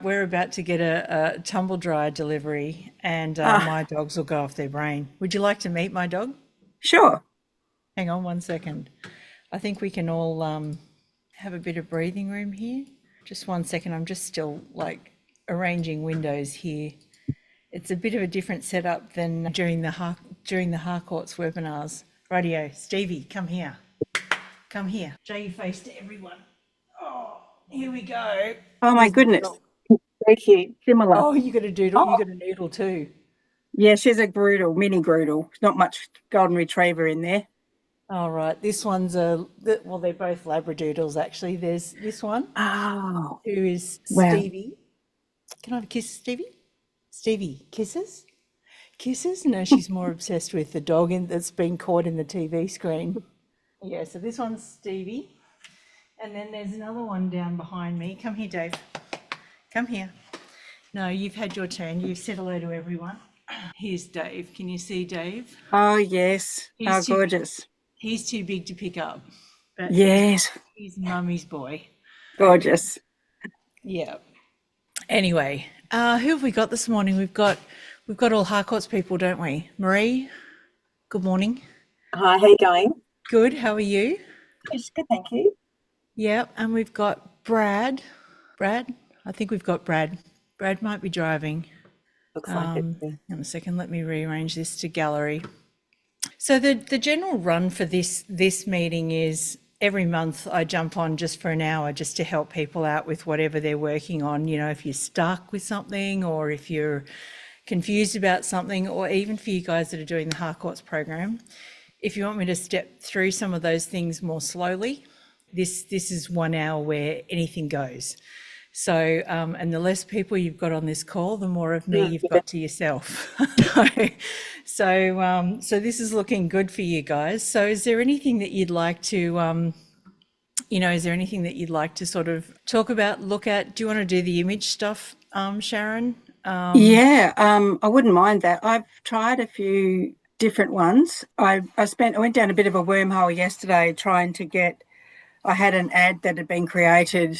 We're about to get a tumble dryer delivery, and Ah, my dogs will go off their brain. Would you like to meet my dog? sure. Hang on 1 second. I think we can all have a bit of breathing room here. Just 1 second. I'm just still like arranging windows here. It's a bit of a different setup than during the Harcourt's webinars. Radio, Stevie, come here. Come here. Show your face to everyone. Oh, here we go. Oh my Here's the goodness. dog. Very cute. Similar. Oh, you got a doodle. You Oh, got a noodle too. yeah, she's a Groodle, mini Groodle. Not much golden retriever in there. All right, this one's well, they're both Labradoodles actually. There's this one Oh, who is wow. Stevie. Can I have a kiss, Stevie? Stevie, kisses? Kisses? No, she's more obsessed with the dog that's been caught in the TV screen. Yeah, so this one's Stevie. And then there's another one down behind me. Come here, Dave. Come here. No, you've had your turn. You've said hello to everyone. Here's Dave. Can you see Dave? Oh, yes. How He's too big. gorgeous. He's too big to pick up, but Yes, he's mummy's boy. gorgeous. Yeah. Anyway, who have we got this morning? We've got all Harcourt's people, don't we? Marie, good morning. Hi, how you going? Good. How are you? Yes, good, thank you. Yeah, and we've got Brad. Brad, I think we've got Brad. Brad might be driving. Looks like it. Hang on a second. Let me rearrange this to gallery. So the general run for this meeting is every month I jump on just for an hour just to help people out with whatever they're working on. You know, if you're stuck with something or if you're confused about something, or even for you guys that are doing the Harcourt's program, if you want me to step through some of those things more slowly, this is 1 hour where anything goes. So, and the less people you've got on this call, the more of me you've Yeah. got to yourself. So this is looking good for you guys. So is there anything that you'd like to, is there anything that you'd like to sort of talk about, look at? Do you want to do the image stuff, Sharon? Yeah, I wouldn't mind that. I've tried a few different ones. I went down a bit of a wormhole yesterday trying to get, I had an ad that had been created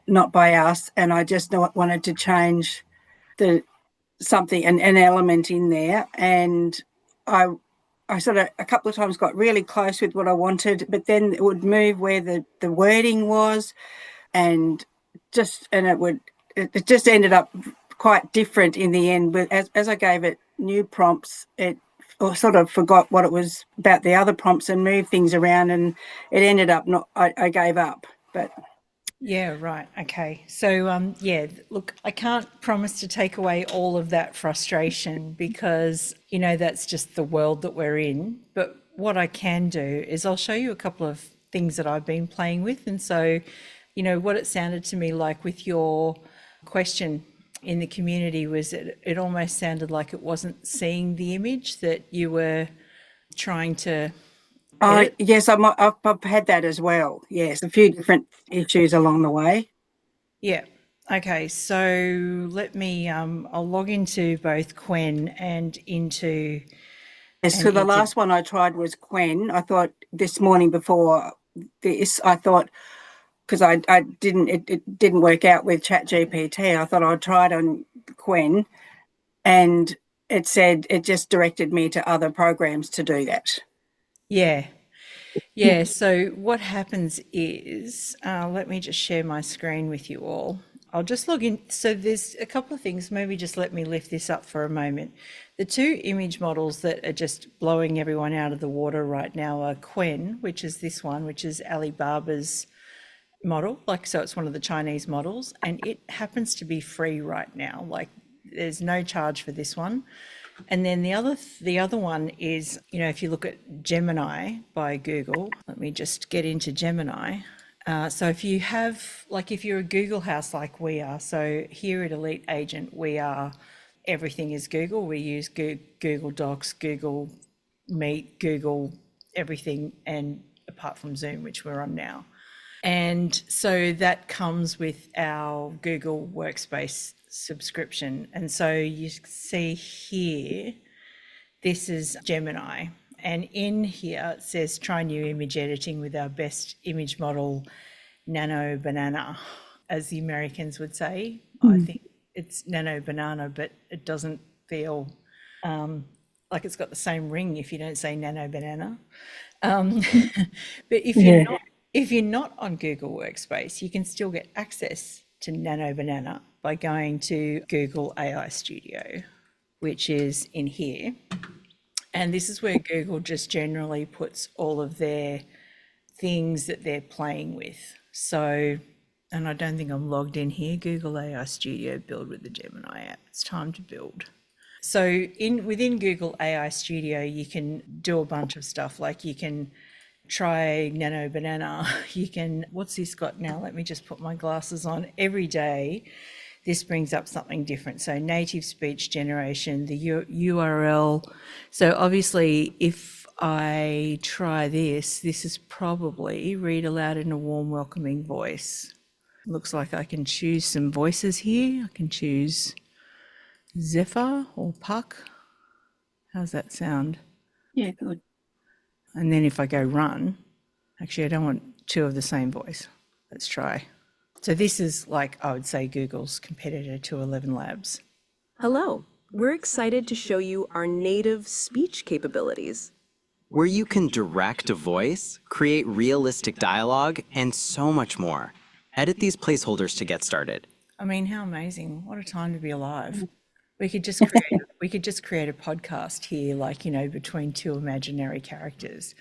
not by us, and I just wanted to change the something, an element in there, and I I sort of a couple of times got really close with what I wanted, but then it would move where the wording was, and it just ended up quite different in the end. But as I gave it new prompts, it or sort of forgot what it was about the other prompts and moved things around, and it ended up not. I gave up, but Yeah, right. Okay. So, yeah, look, I can't promise to take away all of that frustration because, that's just the world that we're in. But what I can do is I'll show you a couple of things that I've been playing with. And so, what it sounded to me like with your question in the community was it almost sounded like it wasn't seeing the image that you were trying to edit. yes, I've had that as well. Yes, a few different issues along the way. Yeah. Okay. So let me, I'll log into both Quinn and into, Yes, and so the into, last one I tried was Quinn. I thought this morning before this, I thought because I didn't it didn't work out with ChatGPT. I thought I'd try it on Quinn, and it said it just directed me to other programs to do that. yeah. Yeah. So what happens is, let me just share my screen with you all. I'll just log in. So there's a couple of things. Maybe just let me lift this up for a moment. The two image models that are just blowing everyone out of the water right now are Quinn, which is this one, which is Alibaba's model. Like, so it's one of the Chinese models, and it happens to be free right now. Like, there's no charge for this one. And then the other one is, if you look at Gemini by Google, let me just get into Gemini. So if you have, like, if you're a Google house like we are, so here at Elite Agent, we are, everything is Google. We use Google Docs, Google Meet, Google everything, and apart from Zoom, which we're on now. And so that comes with our Google Workspace subscription. And so you see here, this is Gemini. And in here it says try new image editing with our best image model, Nano Banana, as the Americans would say. I think it's Nano Banana, but it doesn't feel like it's got the same ring if you don't say Nano Banana. But if you're not on Google Workspace, you can still get access to Nano Banana by going to Google AI Studio, which is in here. And this is where Google just generally puts all of their things that they're playing with. So, and I don't think I'm logged in here. Google AI Studio, build with the Gemini app. It's time to build. So within Google AI Studio, you can do a bunch of stuff. Like you can try Nano Banana. You can, what's this got now? Let me just put my glasses on. Every day, this brings up something different. So native speech generation, the URL. So obviously, if I try this is probably read aloud in a warm, welcoming voice. Looks like I can choose some voices here. I can choose Zephyr or Puck. How's that sound? Yeah, good. And then if I go run, actually I don't want two of the same voice. Let's try. So this is like, I would say, Google's competitor to 11 Labs. Hello, we're excited to show you our native speech capabilities. Where you can direct a voice, create realistic dialogue, and so much more. Edit these placeholders to get started. I mean, how amazing. What a time to be alive. We could just create a podcast here, like, you know, between two imaginary characters.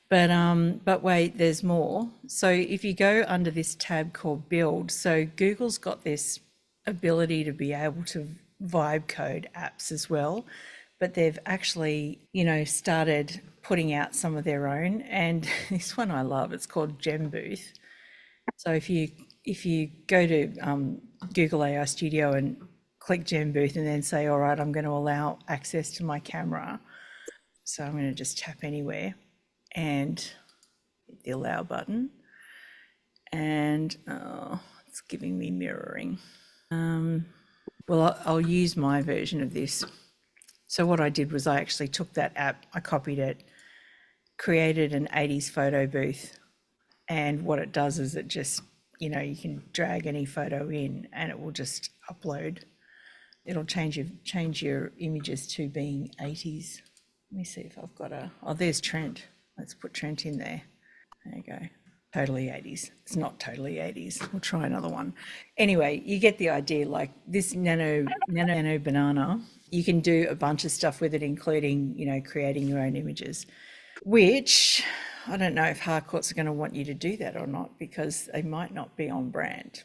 But wait, there's more. So if you go under this tab called Build, so Google's got this ability to be able to vibe code apps as well, but they've actually, you know, started putting out some of their own. And this one I love, it's called Gem Booth. So if you go to Google AI Studio and click Gem Booth and then say, all right, I'm going to allow access to my camera. So I'm going to just tap anywhere and hit the allow button. And it's giving me mirroring. Well, I'll use my version of this. So what I did was I actually took that app, I copied it, created an 80s photo booth. And what it does is it just, you know, you can drag any photo in and it will just upload. It'll change your images to being 80s. Let me see if I've got oh, there's Trent. Let's put Trent in there. There you go. Totally 80s. It's not totally 80s. We'll try another one. Anyway, you get the idea. Like this Nano Banana, you can do a bunch of stuff with it, including, you know, creating your own images, which I don't know if Harcourts are going to want you to do that or not, because they might not be on brand.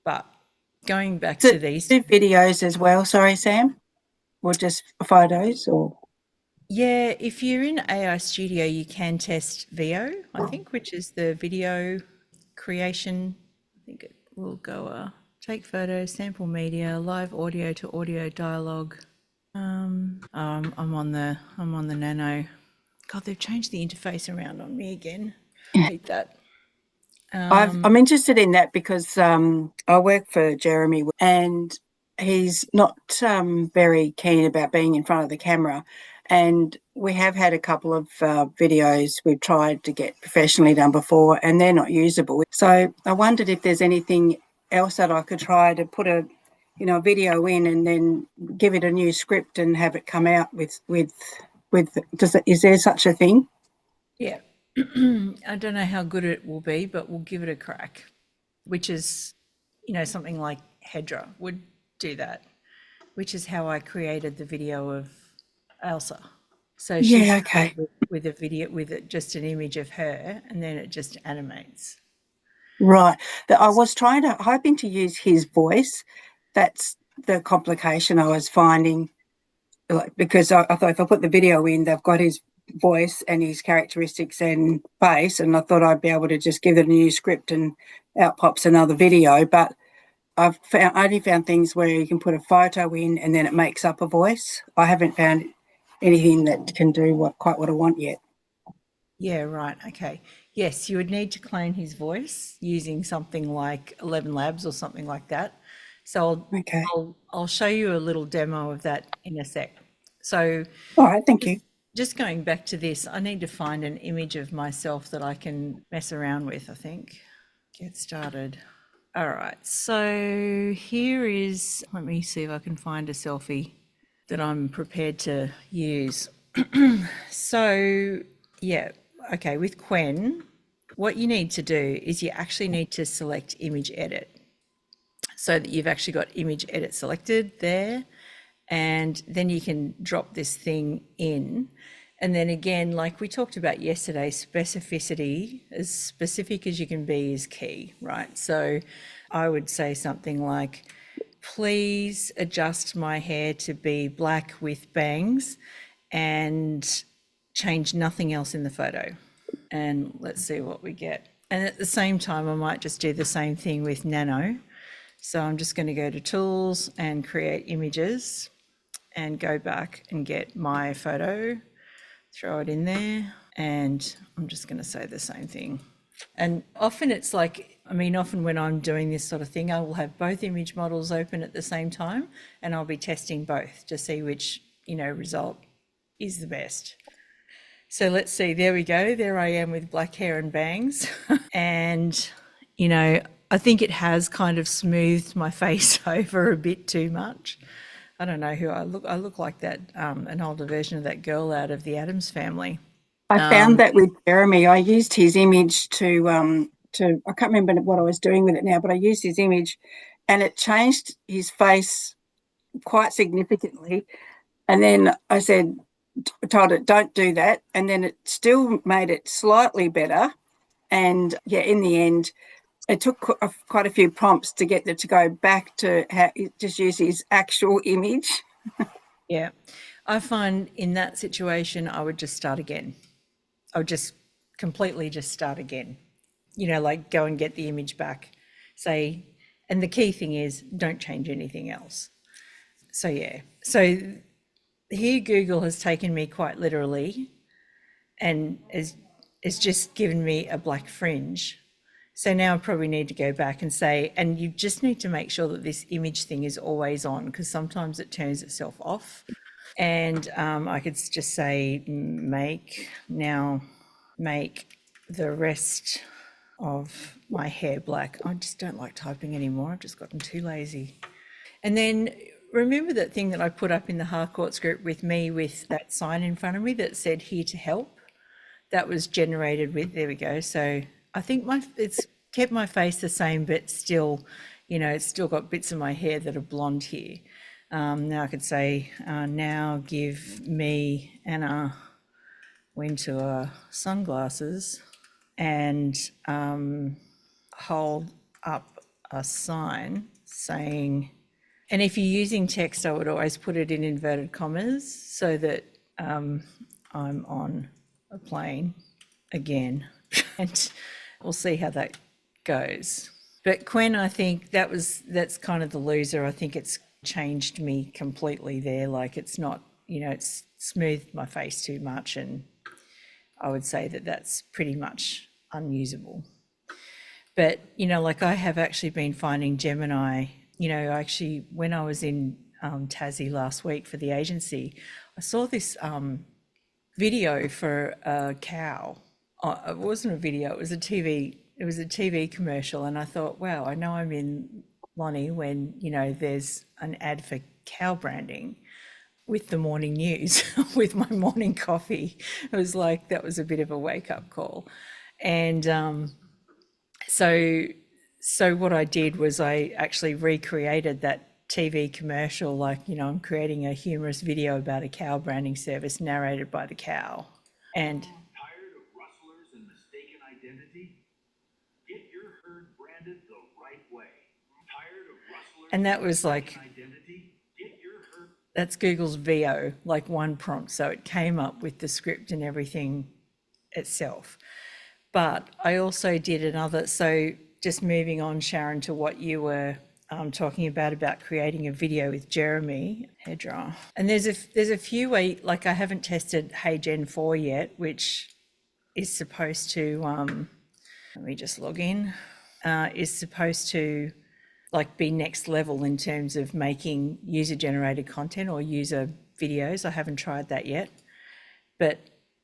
But going back to these videos as well, sorry, Sam, or just photos, or yeah, if you're in AI Studio, you can test VO, I think, which is the video creation. I think it will go take photos, sample media, live audio to audio dialogue. I'm on the Nano. God, they've changed the interface around on me again. I hate that. I'm interested in that because I work for Jeremy and he's not very keen about being in front of the camera. And we have had a couple of videos we've tried to get professionally done before and they're not usable. So I wondered if there's anything else that I could try to put a video in and then give it a new script and have it come out with is there such a thing? Yeah. I don't know how good it will be, but we'll give it a crack, which is, you know, something like Hera would do that, which is how I created the video of Elsa. So she okay, with a video with just an image of her, and then it just animates. Right. I was hoping to use his voice. That's the complication I was finding, because I thought if I put the video in, they've got his voice and his characteristics and face, and I thought I'd be able to just give it a new script and out pops another video. But I only found things where you can put a photo in and then it makes up a voice. I haven't found anything that can do quite what I want yet. Yeah, right. Okay. Yes, you would need to clone his voice using something like 11 Labs or something like that. So I'll show you a little demo of that in a sec. So all right, thank you. Just going back to this, I need to find an image of myself that I can mess around with, I think. Get started. All right, so here is, let me see if I can find a selfie that I'm prepared to use. So, yeah, okay, with Quinn, what you need to do is you actually need to select image edit so that you've actually got image edit selected there, and then you can drop this thing in. And then again, like we talked about yesterday, specificity, as specific as you can be is key, right? So I would say something like, please adjust my hair to be black with bangs and change nothing else in the photo. And let's see what we get. And at the same time, I might just do the same thing with Nano. So I'm just going to go to Tools and Create Images and go back and get my photo, throw it in there, and I'm just going to say the same thing. And often it's like, I mean, often when I'm doing this sort of thing, I will have both image models open at the same time, and I'll be testing both to see which, result is the best. So let's see, there we go. There I am with black hair and bangs. And, I think it has kind of smoothed my face over a bit too much. I don't know who I look. I look like that, an older version of that girl out of the Addams Family. I found that with Jeremy. I used his image to I can't remember what I was doing with it now, but I used his image and it changed his face quite significantly. And then I told it, don't do that. And then it still made it slightly better. And yeah, in the end, it took quite a few prompts to get it to go back to just use his actual image. Yeah. I find in that situation, I would just start again. I would just completely just start again. Like go and get the image back, say, and the key thing is don't change anything else. So yeah. So here Google has taken me quite literally and it's just given me a black fringe. So now I probably need to go back and say, and you just need to make sure that this image thing is always on because sometimes it turns itself off. And I could just say, make the rest of my hair black. I just don't like typing anymore. I've just gotten too lazy. And then remember that thing that I put up in the Harcourt's group with me with that sign in front of me that said here to help? That was generated with, there we go. So I think it's kept my face the same, but still, it's still got bits of my hair that are blonde here. Now I could say, now give me Anna Wintour sunglasses and hold up a sign saying, and if you're using text, I would always put it in inverted commas so that I'm on a plane again. And we'll see how that goes. But Quinn, I think that's kind of the loser. I think it's changed me completely there. Like it's not, it's smoothed my face too much, and I would say that that's pretty much unusable. But, like I have actually been finding Gemini, actually when I was in Tassie last week for the agency, I saw this video for a cow. It wasn't a video, it was a TV commercial. And I thought, wow, I know I'm in Lonnie when, there's an ad for cow branding with the morning news, with my morning coffee. It was like, that was a bit of a wake up call. And so what I did was I actually recreated that TV commercial, like, I'm creating a humorous video about a cow branding service narrated by the cow. And tired of rustlers and mistaken identity? Get your herd branded the right way. Tired of rustlers and that was like, identity? Get your herd. That's Google's VO, like one prompt. So it came up with the script and everything itself. But I also did another, so just moving on, Sharon, to what you were talking about creating a video with Jeremy, hairdryer. And there's a few way, like I haven't tested HeyGen 4 yet, which is supposed to, let me just log in, is supposed to like be next level in terms of making user generated content or user videos. I haven't tried that yet, but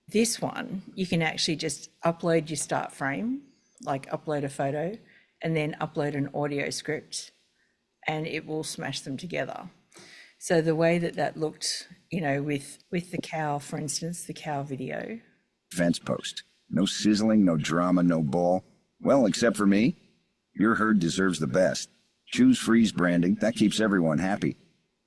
this one, you can actually just upload your start frame, like upload a photo, and then upload an audio script, and it will smash them together. So the way that looked, with the cow, for instance, the cow video. Fence post. No sizzling, no drama, no bull. Well, except for me. Your herd deserves the best. Choose freeze branding. That keeps everyone happy.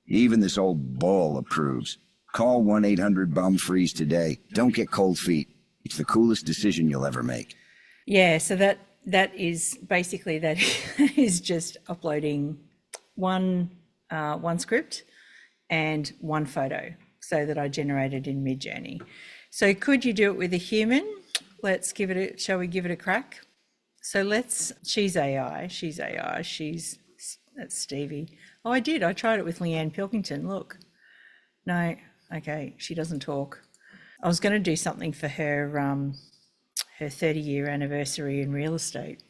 Even this old bull approves. Call 1-800-BUM-FREEZE today. Don't get cold feet. It's the coolest decision you'll ever make. Yeah, so that is basically that is just uploading one script and one photo, so that I generated in Midjourney. So could you do it with a human? Shall we give it a crack? So she's AI, that's Stevie. Oh, I tried it with Leanne Pilkington, look. No, okay, she doesn't talk. I was going to do something for her 30-year anniversary in real estate.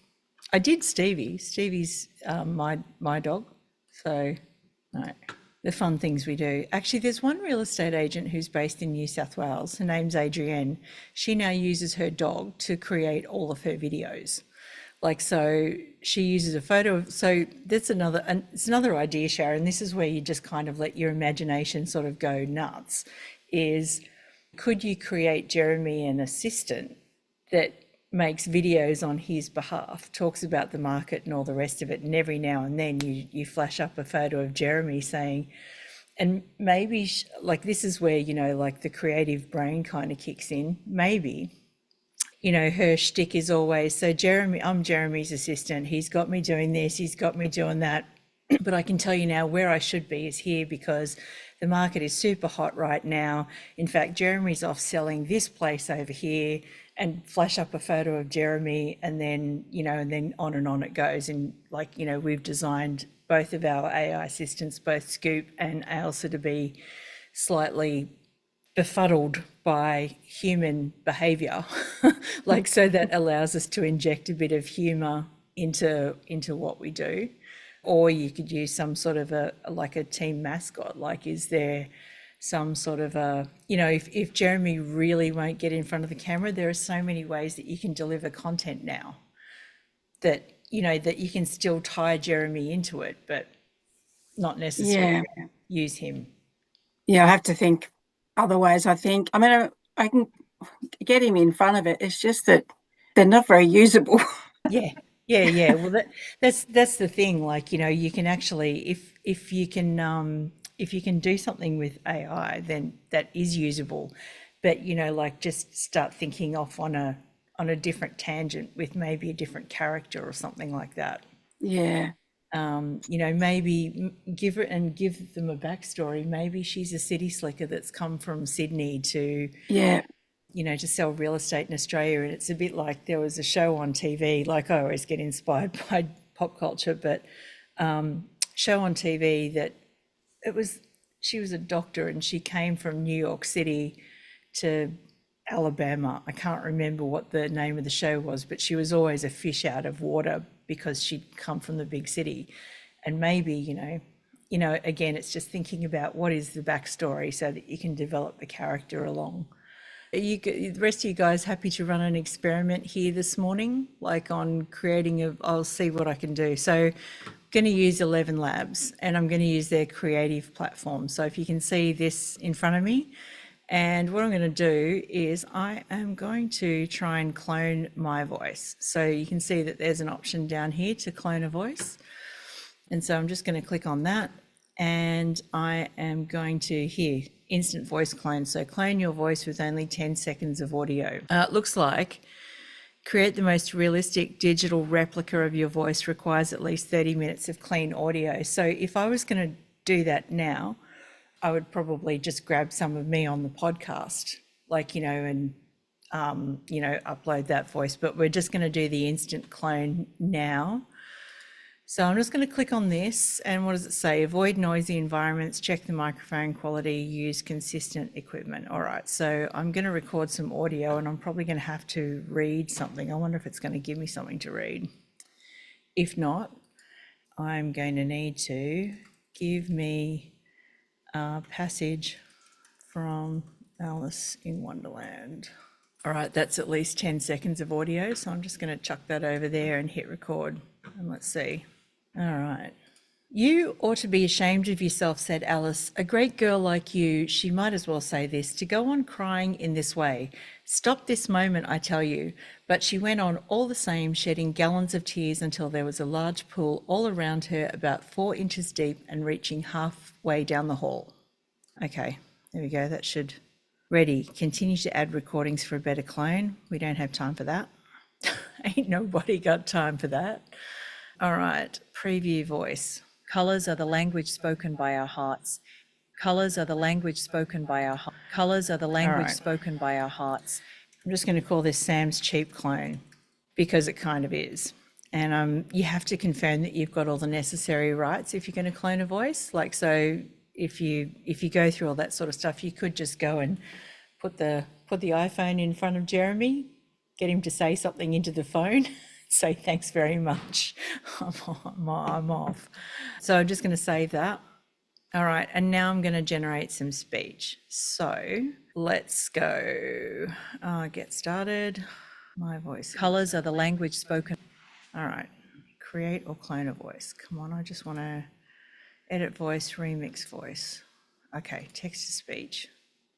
I did Stevie. Stevie's my dog. So, no, the fun things we do. Actually, there's one real estate agent who's based in New South Wales. Her name's Adrienne. She now uses her dog to create all of her videos. So she uses a photo so it's another idea, Sharon. This is where you just kind of let your imagination sort of go nuts, is could you create Jeremy an assistant that makes videos on his behalf, talks about the market and all the rest of it, and every now and then you flash up a photo of Jeremy saying, and maybe this is where, the creative brain kind of kicks in. Maybe, her shtick is always, so I'm Jeremy's assistant. He's got me doing this, he's got me doing that. But I can tell you now where I should be is here, because the market is super hot right now. In fact, Jeremy's off selling this place over here, and flash up a photo of Jeremy, and then, and then on it goes. And we've designed both of our AI assistants, both Scoop and Ailsa, to be slightly befuddled by human behavior, so that allows us to inject a bit of humor into what we do. Or you could use some sort of a team mascot. Is there some sort of if Jeremy really won't get in front of the camera, there are so many ways that you can deliver content now that, that you can still tie Jeremy into it, but not necessarily use him. Yeah, I have to think other ways, I think. I mean, I can get him in front of it. It's just that they're not very usable. Yeah. Well, that's the thing. You can actually, if you can do something with AI, then that is usable. But just start thinking off on a different tangent with maybe a different character or something like that. Yeah. Maybe give them a backstory. Maybe she's a city slicker that's come from Sydney to to sell real estate in Australia. And it's a bit like there was a show on TV, I always get inspired by pop culture, but show on TV that she was a doctor, and she came from New York City to Alabama. I can't remember what the name of the show was, but she was always a fish out of water because she'd come from the big city. And maybe, again, it's just thinking about what is the backstory so that you can develop the character along. The rest of you guys happy to run an experiment here this morning, on creating I'll see what I can do. So I'm going to use 11 Labs, and I'm going to use their creative platform. So if you can see this in front of me, and what I'm going to do is I am going to try and clone my voice. So you can see that there's an option down here to clone a voice. And so I'm just going to click on that, and I am going to instant voice clone. So clone your voice with only 10 seconds of audio. It looks like create the most realistic digital replica of your voice requires at least 30 minutes of clean audio. So if I was going to do that now, I would probably just grab some of me on the podcast, and upload that voice. But we're just going to do the instant clone now. So I'm just going to click on this, and what does it say? Avoid noisy environments, check the microphone quality, use consistent equipment. All right, so I'm going to record some audio, and I'm probably going to have to read something. I wonder if it's going to give me something to read. If not, I'm going to need to give me a passage from Alice in Wonderland. All right, that's at least 10 seconds of audio, so I'm just going to chuck that over there and hit record. And let's see. All right. You ought to be ashamed of yourself, said Alice. A great girl like you, she might as well say this, to go on crying in this way. Stop this moment, I tell you. But she went on all the same, shedding gallons of tears until there was a large pool all around her, about 4 inches deep and reaching halfway down the hall. Okay, there we go. That should... Ready. Continue to add recordings for a better clone. We don't have time for that. Ain't nobody got time for that. All right, preview voice. Colours are the language spoken by our hearts. Colours are the language spoken by our hearts. Colours are the language spoken by our hearts. I'm just going to call this Sam's cheap clone because it kind of is. And you have to confirm that you've got all the necessary rights if you're going to clone a voice. Like, so if you go through all that sort of stuff, you could just go and put the iPhone in front of Jeremy, get him to say something into the phone, say thanks very much, I'm off. So I'm just going to save that. All right, and now I'm going to generate some speech. So let's go. Get started. My voice. Colours are the language spoken. All right, create or clone a voice. Come on, I just want to edit voice, remix voice. Okay, text to speech.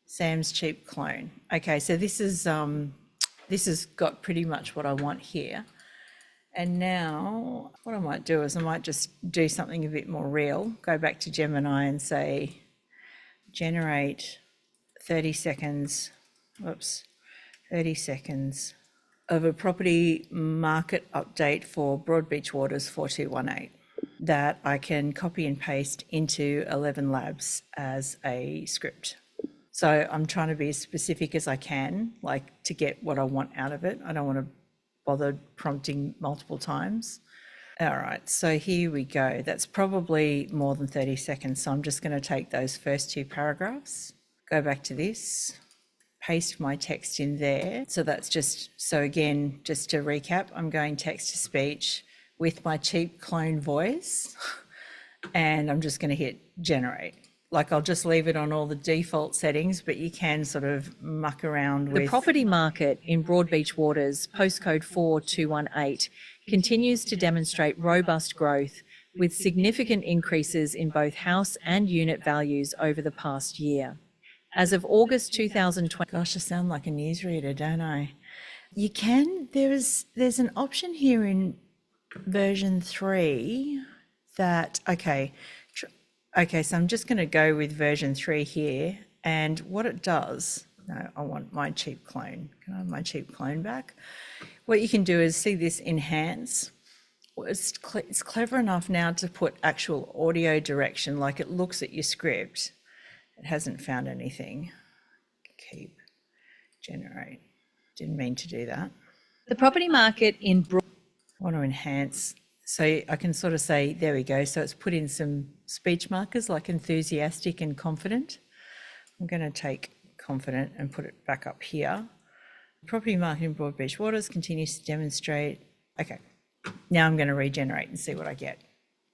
Sam's cheap clone. Okay, so this has got pretty much what I want here. And now what I might do is I might just do something a bit more real. Go back to Gemini and say, generate 30 seconds, 30 seconds of a property market update for Broadbeach Waters 4218. That I can copy and paste into 11 Labs as a script. So I'm trying to be as specific as I can, like to get what I want out of it. I don't want to bother prompting multiple times. All right, so here we go. That's probably more than 30 seconds. So I'm just going to take those first 2 paragraphs, go back to this, paste my text in there. So that's just, so again, just to recap, I'm going text to speech with my cheap clone voice, and I'm just going to hit generate. Like I'll just leave it on all the default settings, but you can sort of muck around with... The property market in Broadbeach Waters, postcode 4218, continues to demonstrate robust growth with significant increases in both house and unit values over the past year. As of August 2020... Gosh, I sound like a newsreader, don't I? You can, there's an option here in version 3 that, okay, so I'm just going to go with version 3 here, and what it does, no, I want my cheap clone. Can I have my cheap clone back? What you can do is see this enhance. It's clever enough now to put actual audio direction, like it looks at your script. It hasn't found anything. Keep, generate. Didn't mean to do that. The property market in I want to enhance, so I can sort of say, there we go. So it's put in some speech markers like enthusiastic and confident. I'm going to take confident and put it back up here. Property market in Broadbeach Waters continues to demonstrate. Okay, now I'm going to regenerate and see what I get.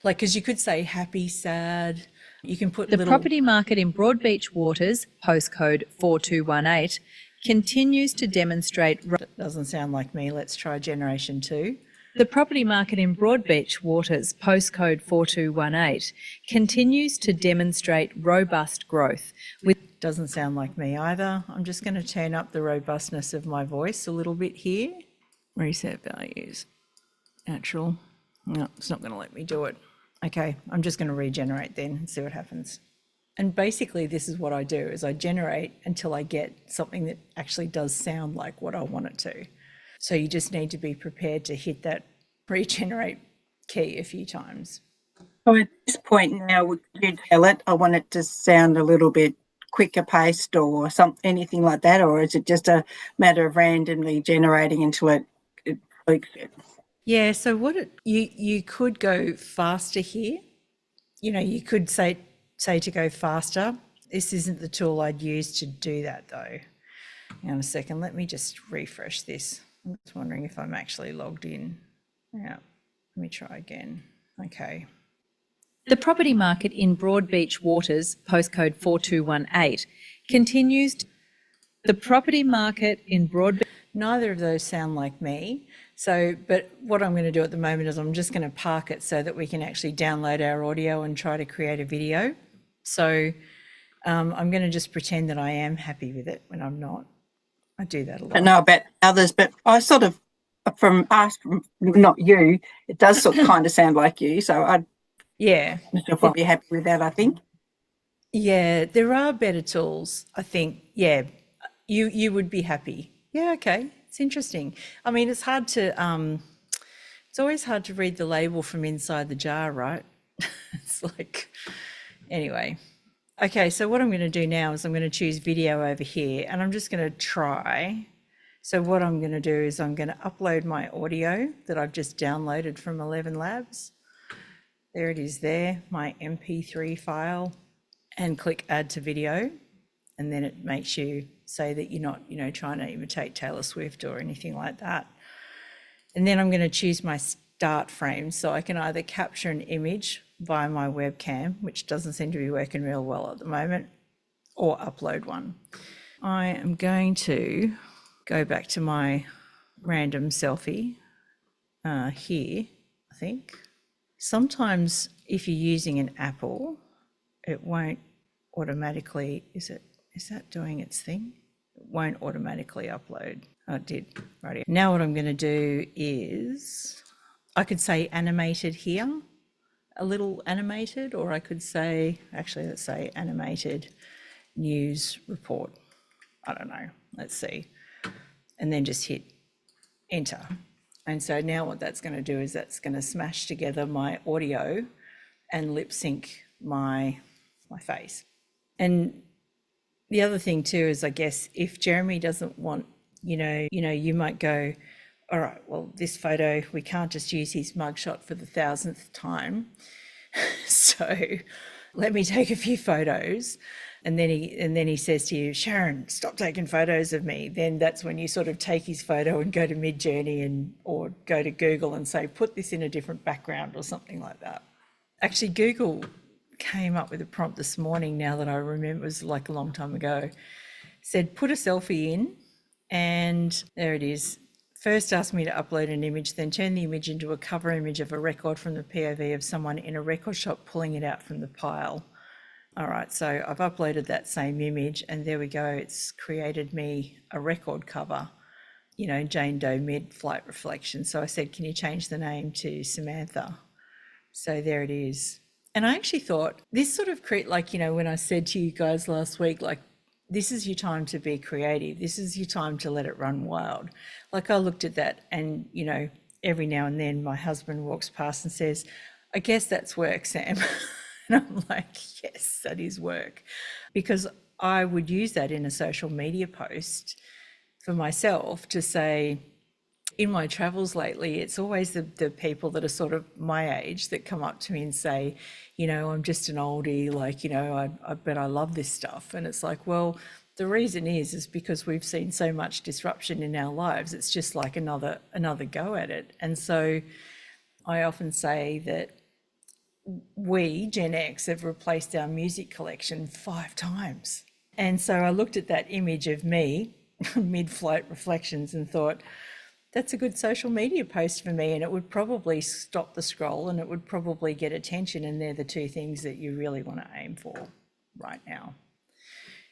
Like, because you could say happy, sad. You can put The property market in Broadbeach Waters, postcode 4218, continues to demonstrate... That doesn't sound like me. Let's try generation 2. The property market in Broadbeach Waters, postcode 4218, continues to demonstrate robust growth with... Doesn't sound like me either. I'm just going to turn up the robustness of my voice a little bit here. Reset values. Natural. No, it's not going to let me do it. Okay, I'm just going to regenerate then and see what happens. And basically this is what I do, is I generate until I get something that actually does sound like what I want it to. So you just need to be prepared to hit that regenerate key a few times. So at this point now, would you tell it, I want it to sound a little bit quicker paced or anything like that, or is it just a matter of randomly generating until it tweaks it? Yeah, so you could go faster here. You know, you could say to go faster. This isn't the tool I'd use to do that though. Hang on a second, let me just refresh this. I'm just wondering if I'm actually logged in. Yeah, let me try again. Okay. The property market in Broadbeach Waters, postcode 4218, continues to... The property market in Broadbeach... Neither of those sound like me. So, but what I'm going to do at the moment is I'm just going to park it so that we can actually download our audio and try to create a video. So I'm going to just pretend that I am happy with it when I'm not. I do that a I lot. don't know about others, but I sort of, from us, not you, it does sort of kind of sound like you. So I'd be happy with that, I think. Yeah, there are better tools, I think. Yeah, you would be happy. Yeah, okay. It's interesting. I mean, it's hard to it's always hard to read the label from inside the jar, right? It's like, anyway. Okay, so what I'm going to do now is I'm going to choose video over here, and I'm just going to try. So what I'm going to do is I'm going to upload my audio that I've just downloaded from 11 Labs. There it is there, my MP3 file, and click add to video. And then it makes you say that you're not, trying to imitate Taylor Swift or anything like that. And then I'm going to choose my start frame, so I can either capture an image via my webcam, which doesn't seem to be working real well at the moment, or upload one. I am going to go back to my random selfie here, I think. Sometimes if you're using an Apple, it won't automatically, is that doing its thing? It won't automatically upload. Oh, it did. Right. Now what I'm going to do is I could say animated here, a little animated, or I could say, actually, let's say animated news report. I don't know. Let's see. And then just hit enter. And so now what that's going to do is that's going to smash together my audio and lip sync my face. And the other thing too is, I guess, if Jeremy doesn't want, you might go, all right, well, this photo, we can't just use his mugshot for the 1000th time. So let me take a few photos. And then he says to you, Sharon, stop taking photos of me. Then that's when you sort of take his photo and go to Midjourney or go to Google and say, put this in a different background or something like that. Actually, Google came up with a prompt this morning, now that I remember, it was like a long time ago, said put a selfie in, and there it is. First asked me to upload an image, then turn the image into a cover image of a record from the POV of someone in a record shop pulling it out from the pile. All right, so I've uploaded that same image, and there we go. It's created me a record cover, Jane Doe mid-flight reflection. So I said, can you change the name to Samantha? So there it is. And I actually thought this sort of when I said to you guys last week, like, this is your time to be creative. This is your time to let it run wild. Like, I looked at that and, every now and then my husband walks past and says, I guess that's work, Sam. And I'm like, yes, that is work. Because I would use that in a social media post for myself to say, in my travels lately, it's always the people that are sort of my age that come up to me and say, I'm just an oldie, I bet I love this stuff. And it's like, well, the reason is because we've seen so much disruption in our lives. It's just like another go at it. And so I often say that we, Gen X, have replaced our music collection 5 times. And so I looked at that image of me, mid-flight reflections, and thought, that's a good social media post for me, and it would probably stop the scroll and it would probably get attention, and they're the 2 things that you really want to aim for right now.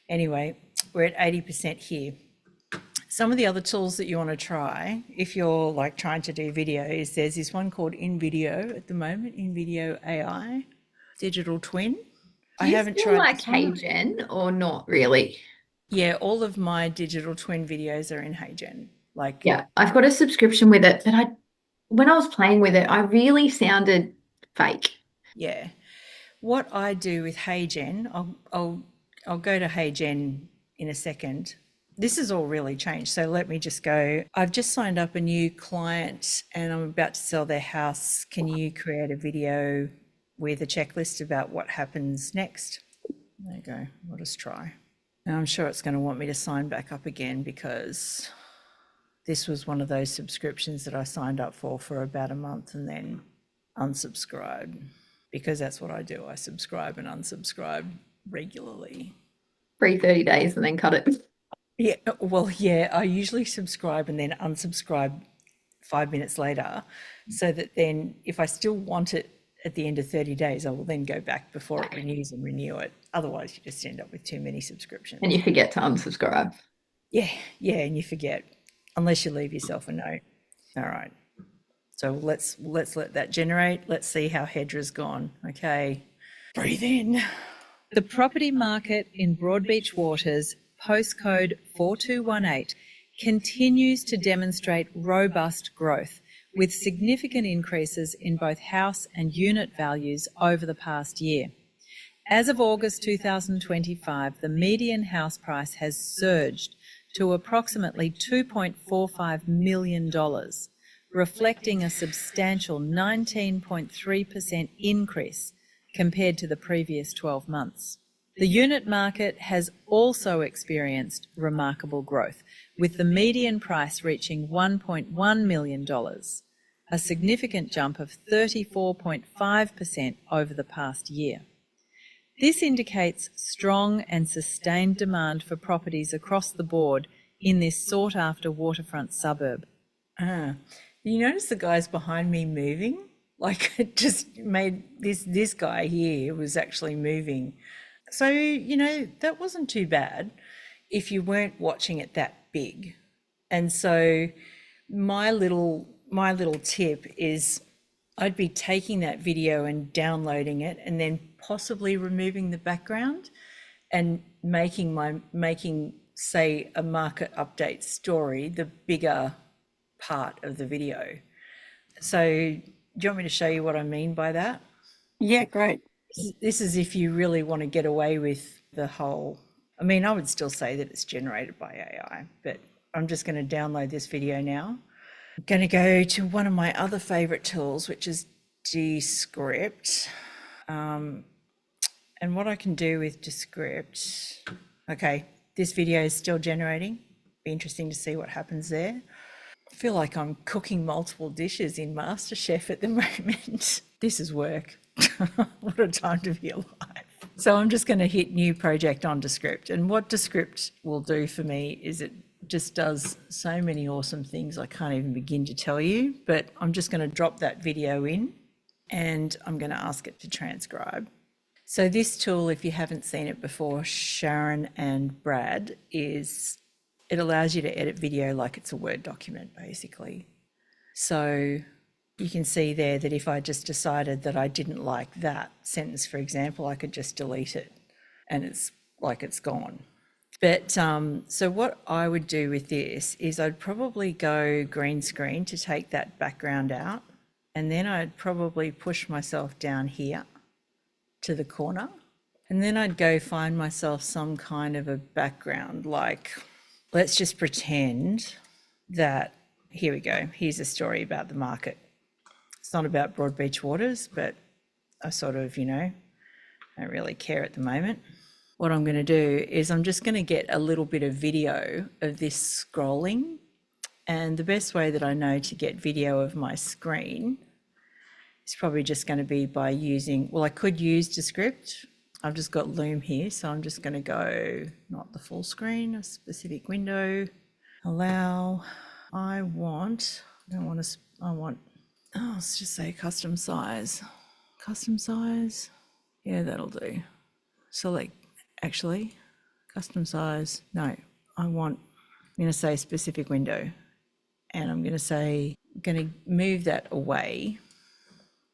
Anyway, we're at 80% here. Some of the other tools that you want to try if you're like trying to do video is there's this one called InVideo at the moment, InVideo AI, digital twin. I haven't tried like HeyGen or not really. Yeah, all of my digital twin videos are in HeyGen. Yeah, I've got a subscription with it, but when I was playing with it, I really sounded fake. Yeah. What I do with HeyGen, I'll go to HeyGen in a second. This has all really changed. So let me just go. I've just signed up a new client and I'm about to sell their house. Can you create a video with a checklist about what happens next? There you go. We'll just try. Now I'm sure it's going to want me to sign back up again because this was one of those subscriptions that I signed up for about a month and then unsubscribed, because that's what I do. I subscribe and unsubscribe regularly. Free 30 days and then cut it. Yeah, well, yeah, I usually subscribe and then unsubscribe 5 minutes later, so that then if I still want it at the end of 30 days, I will then go back before it renews and renew it. Otherwise, you just end up with too many subscriptions. And you forget to unsubscribe. Yeah, yeah, and you forget, unless you leave yourself a note. All right. So let's let that generate. Let's see how Hedra's gone. Okay. Breathe in. The property market in Broadbeach Waters, postcode 4218, continues to demonstrate robust growth, with significant increases in both house and unit values over the past year. As of August 2025, the median house price has surged to approximately $2.45 million, reflecting a substantial 19.3% increase compared to the previous 12 months. The unit market has also experienced remarkable growth, with the median price reaching $1.1 million, a significant jump of 34.5% over the past year. This indicates strong and sustained demand for properties across the board in this sought-after waterfront suburb. You notice the guys behind me moving? Like, it just made this guy here was actually moving. So, that wasn't too bad if you weren't watching it that big. And so my little tip is I'd be taking that video and downloading it and then possibly removing the background and making say a market update story the bigger part of the video. So do you want me to show you what I mean by that? Yeah, great. This is if you really want to get away with the whole, I mean, I would still say that it's generated by AI, but I'm just going to download this video now. I'm going to go to one of my other favorite tools, which is Descript. And what I can do with Descript, okay, this video is still generating. Be interesting to see what happens there. I feel like I'm cooking multiple dishes in MasterChef at the moment. This is work. What a time to be alive. So I'm just going to hit new project on Descript. And what Descript will do for me is it just does so many awesome things I can't even begin to tell you. But I'm just going to drop that video in and I'm going to ask it to transcribe. So this tool, if you haven't seen it before, Sharon and Brad, it allows you to edit video like it's a Word document, basically. So you can see there that if I just decided that I didn't like that sentence, for example, I could just delete it and it's like it's gone. But so what I would do with this is I'd probably go green screen to take that background out, and then I'd probably push myself down here to the corner, and then I'd go find myself some kind of a background, like, let's just pretend that, here we go, here's a story about the market. It's not about Broadbeach Waters, but I sort of, don't really care at the moment. What I'm going to do is I'm just going to get a little bit of video of this scrolling. And the best way that I know to get video of my screen is probably just going to be by using, well, I could use Descript. I've just got Loom here, so I'm just going to go, not the full screen, a specific window, allow, let's just say custom size. Yeah, that'll do. Select, actually, custom size, no, I'm going to say specific window, and I'm going to move that away,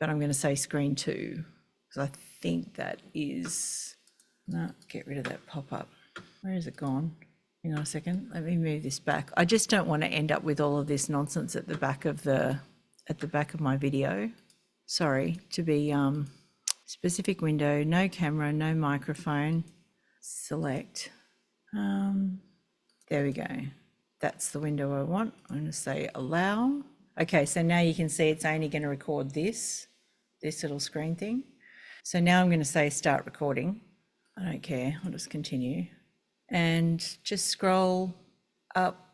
but I'm going to say screen 2, because I think that is, no, get rid of that pop-up. Where is it gone? Hang on a second, let me move this back. I just don't want to end up with all of this nonsense at the back of my video. Sorry, to be specific window, no camera, no microphone, select. There we go. That's the window I want. I'm going to say allow. Okay, so now you can see it's only going to record this little screen thing. So now I'm going to say start recording. I don't care, I'll just continue. And just scroll up,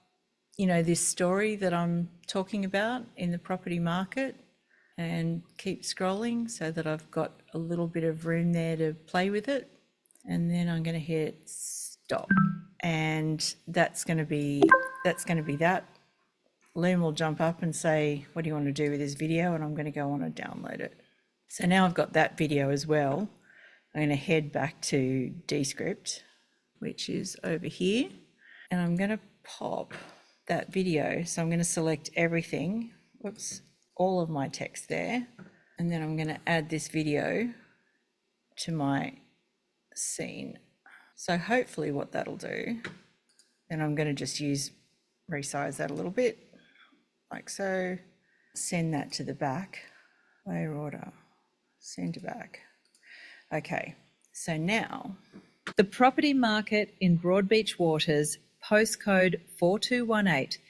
this story that I'm talking about in the property market, and keep scrolling so that I've got a little bit of room there to play with it. And then I'm going to hit stop. and that's going to be that. Loom will jump up and say, what do you want to do with this video? And I'm going to go on and download it. So now I've got that video as well. I'm going to head back to Descript, which is over here, and I'm going to pop that video. So I'm going to select everything, all of my text there, and then I'm going to add this video to my scene. So hopefully what that'll do, then I'm going to just resize that a little bit, like so. Send that to the back, layer order, send to back. Okay, so now The property market in Broadbeach Waters, postcode 4218,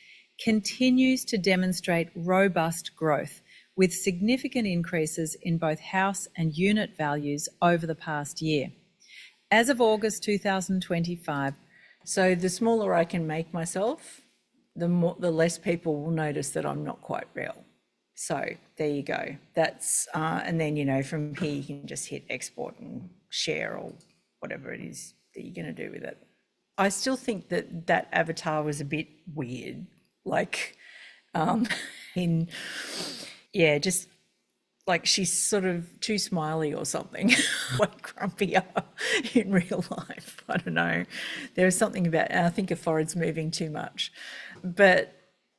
continues to demonstrate robust growth with significant increases in both house and unit values over the past year. As of August 2025, so the smaller I can make myself, the less people will notice that I'm not quite real. So there you go. That's and then, you know, from here you can just hit export and share or whatever it is that you're going to do with it. I still think that avatar was a bit weird, like just like she's sort of too smiley or something, like grumpier in real life. I don't know. There was something about, I think her forehead's moving too much. But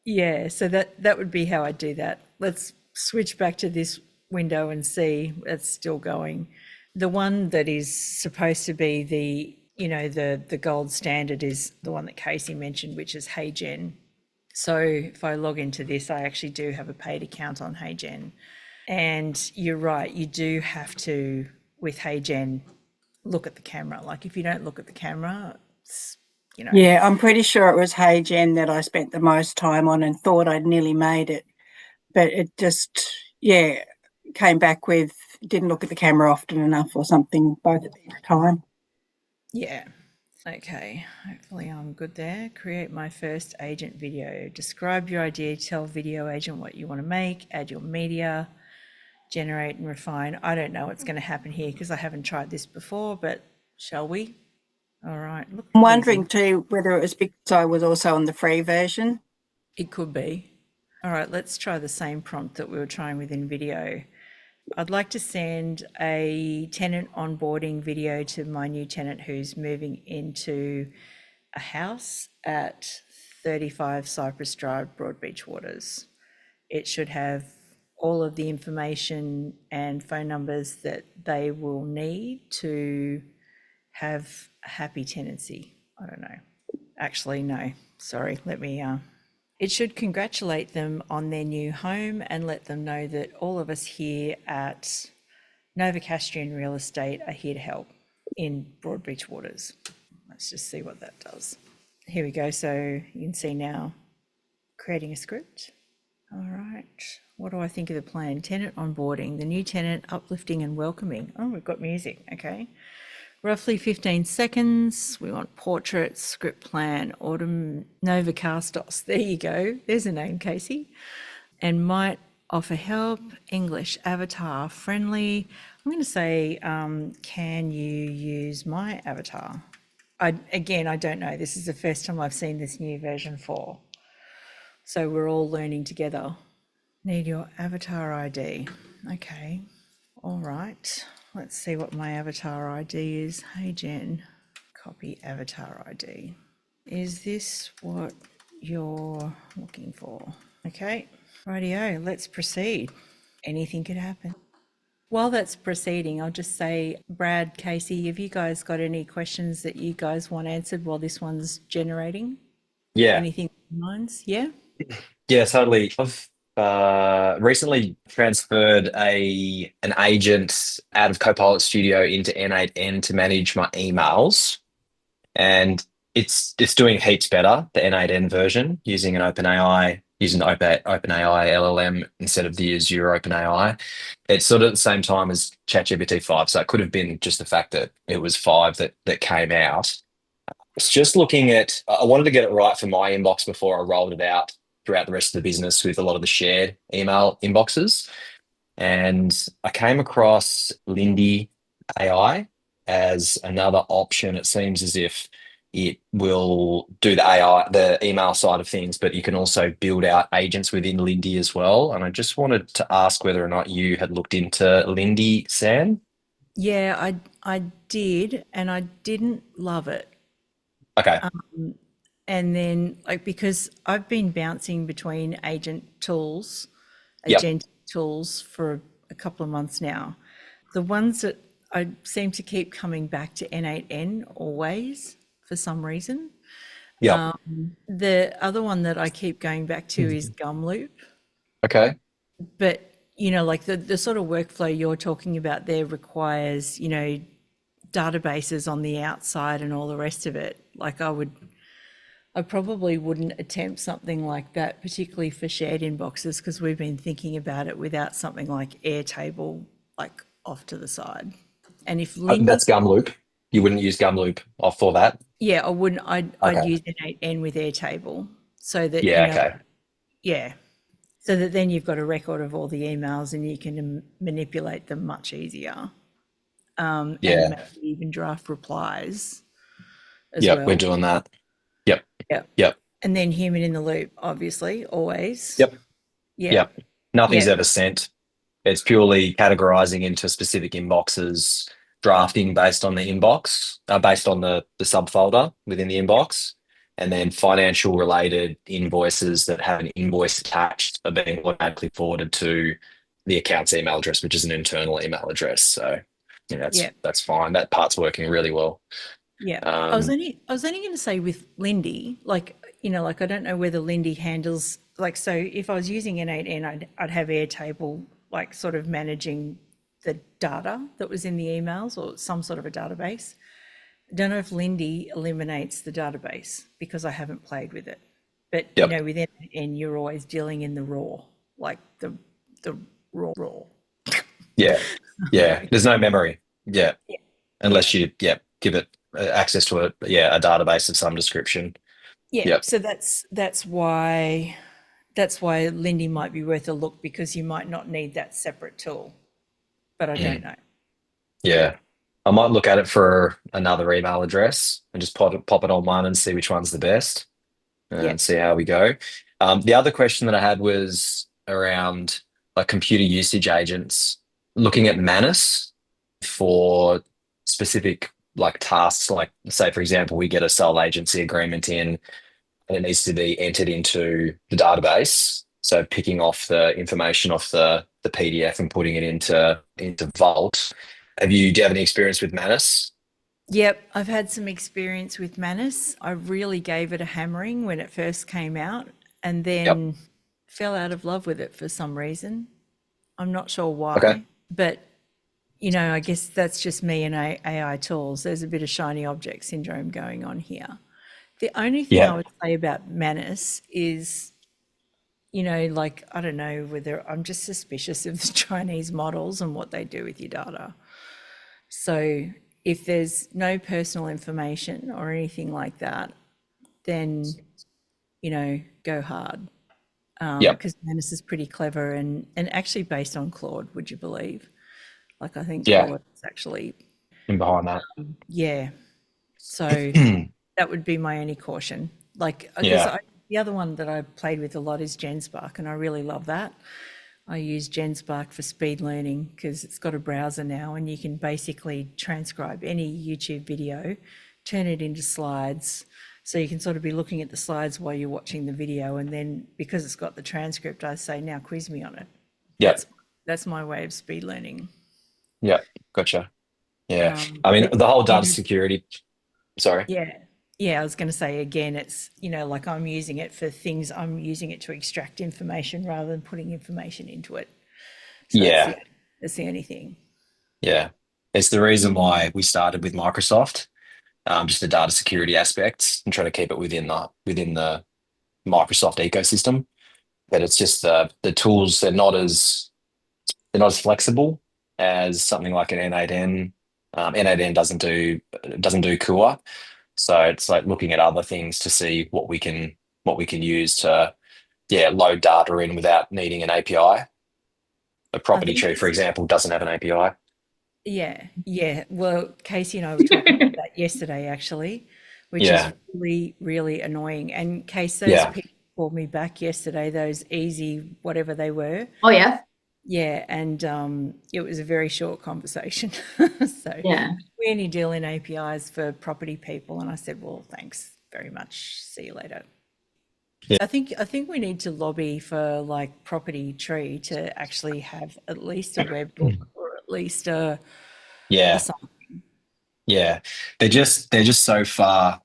yeah, so that would be how I do that. Let's switch back to this window and see it's still going. The one that is supposed to be the gold standard is the one that Casey mentioned, which is HeyGen. So if I log into this, I actually do have a paid account on HeyGen. And you're right, you do have to, with HeyGen, look at the camera. Like if you don't look at the camera, it's, you know. Yeah, I'm pretty sure it was HeyGen that I spent the most time on and thought I'd nearly made it. But it just, came back with, didn't look at the camera often enough or something, both at the time. Yeah. Okay, hopefully I'm good there. Create my first agent video. Describe your idea, tell video agent what you want to make, add your media, generate and refine. I don't know what's going to happen here because I haven't tried this before, but shall we? All right. I'm wondering too whether it was because I was also on the free version. It could be. All right, let's try the same prompt that we were trying with in video. I'd like to send a tenant onboarding video to my new tenant who's moving into a house at 35 Cypress Drive, Broadbeach Waters. It should have all of the information and phone numbers that they will need to have a happy tenancy. I don't know. Actually, no, sorry, let me, it should congratulate them on their new home and let them know that all of us here at Novocastrian Real Estate are here to help in Broadbeach Waters. Let's just see what that does. Here we go. So you can see now creating a script. All right. What do I think of the plan? Tenant onboarding, the new tenant uplifting and welcoming. Oh, we've got music. Okay. Roughly 15 seconds. We want portrait, script plan, autumn, Novacastos. There you go. There's a name, Casey. And might offer help, English, avatar, friendly. I'm going to say, can you use my avatar? I don't know. This is the first time I've seen this new version 4. So we're all learning together. Need your avatar ID. Okay. All right. Let's see what my avatar ID is. HeyGen, copy avatar ID. Is this what you're looking for? Okay, rightio, let's proceed. Anything could happen. While that's proceeding, I'll just say, Brad, Casey, have you guys got any questions that you guys want answered while this one's generating? Yeah. Anything in minds? Yeah? Yeah, totally. I've recently transferred an agent out of Copilot Studio into N8N to manage my emails, and it's doing heaps better, the N8N version, using an OpenAI LLM instead of the Azure OpenAI. It's sort of at the same time as ChatGPT 5, so it could have been just the fact that it was 5 that came out. It's just looking at, I wanted to get it right for my inbox before I rolled it out throughout the rest of the business with a lot of the shared email inboxes. And I came across Lindy AI as another option. It seems as if it will do the AI, the email side of things, but you can also build out agents within Lindy as well. And I just wanted to ask whether or not you had looked into Lindy, Sam. Yeah, I did, and I didn't love it. Okay. And then, like, because I've been bouncing between Yep. agent tools for a couple of months now. The ones that I seem to keep coming back to N8N always for some reason. Yep. The other one that I keep going back to is Gumloop. Okay. But, you know, like the sort of workflow you're talking about there requires, you know, databases on the outside and all the rest of it. Like I probably wouldn't attempt something like that, particularly for shared inboxes, because we've been thinking about it without something like Airtable, like off to the side. And if Lindy, That's Gumloop. You wouldn't use Gumloop for that? yeah, I wouldn't. I'd Okay. use N8N with Airtable so that, Yeah, you know, okay. yeah, so that then you've got a record of all the emails and you can manipulate them much easier. And Yeah. maybe even draft replies as Yep, well. we're doing that. Yep. Yeah. Yep. And then human in the loop, obviously, always. Yep. Yeah. Yep. Nothing's Yeah. ever sent. It's purely categorizing into specific inboxes, drafting based on the inbox, based on the subfolder within the inbox, and then financial related invoices that have an invoice attached are being automatically forwarded to the account's email address, which is an internal email address. So yeah, Yeah. that's fine. That part's working really well. Yeah. I was only going to say with Lindy, like, you know, like I don't know whether Lindy handles, like, so if I was using N8N, I'd have Airtable like sort of managing the data that was in the emails or some sort of a database. I don't know if Lindy eliminates the database because I haven't played with it. But Yep. you know, with N8N, you're always dealing in the raw, like the raw. Yeah. Yeah. There's no memory. Yeah. Yeah. Unless you, give it access to a database of some description. Yeah. Yep. So that's why Lindy might be worth a look, because you might not need that separate tool, but I don't know. Yeah. I might look at it for another email address and just pop it on one and see which one's the best and see how we go. The other question that I had was around like computer usage agents, looking at Manus for specific like tasks, like say, for example, we get a sole agency agreement in and it needs to be entered into the database. So picking off the information off the PDF and putting it into Vault. Do you have any experience with Manus? Yep, I've had some experience with Manus. I really gave it a hammering when it first came out and then fell out of love with it for some reason. I'm not sure why, Okay. but you know, I guess that's just me and AI tools. There's a bit of shiny object syndrome going on here. The only thing I would say about Manus is, you know, like, I don't know whether I'm just suspicious of the Chinese models and what they do with your data. So if there's no personal information or anything like that, then, you know, go hard. Because Manus is pretty clever and actually based on Claude, would you believe? Like, I think Claude is actually, And behind that. yeah. So that would be my only caution. Like, because the other one that I played with a lot is GenSpark, and I really love that. I use GenSpark for speed learning because it's got a browser now and you can basically transcribe any YouTube video, turn it into slides. So you can sort of be looking at the slides while you're watching the video, and then because it's got the transcript, I say, now quiz me on it. Yeah. That's my way of speed learning. Yeah, gotcha. Yeah. I mean, the whole data security, sorry. Yeah, I was going to say again, it's, you know, like I'm using it for things, I'm using it to extract information rather than putting information into it. So that's the only thing. Yeah. It's the reason why we started with Microsoft, just the data security aspects and trying to keep it within the Microsoft ecosystem. But it's just the tools, they're not as flexible as something like an N8N. N8N doesn't do Core. So it's like looking at other things to see what we can use to load data in without needing an API. A property tree, for example, doesn't have an API. Yeah. Well, Casey and I were talking about that yesterday, actually. which is Yeah. really, really annoying. And in case those Yeah. people called me back yesterday, those easy, whatever they were. Oh, yeah. Yeah, and it was a very short conversation. So Yeah. we only deal in APIs for property people, and I said, well, thanks very much. See you later. Yeah. I think we need to lobby for like Property Tree to actually have at least a web book or at least a Yeah. something. Yeah. They're just so far.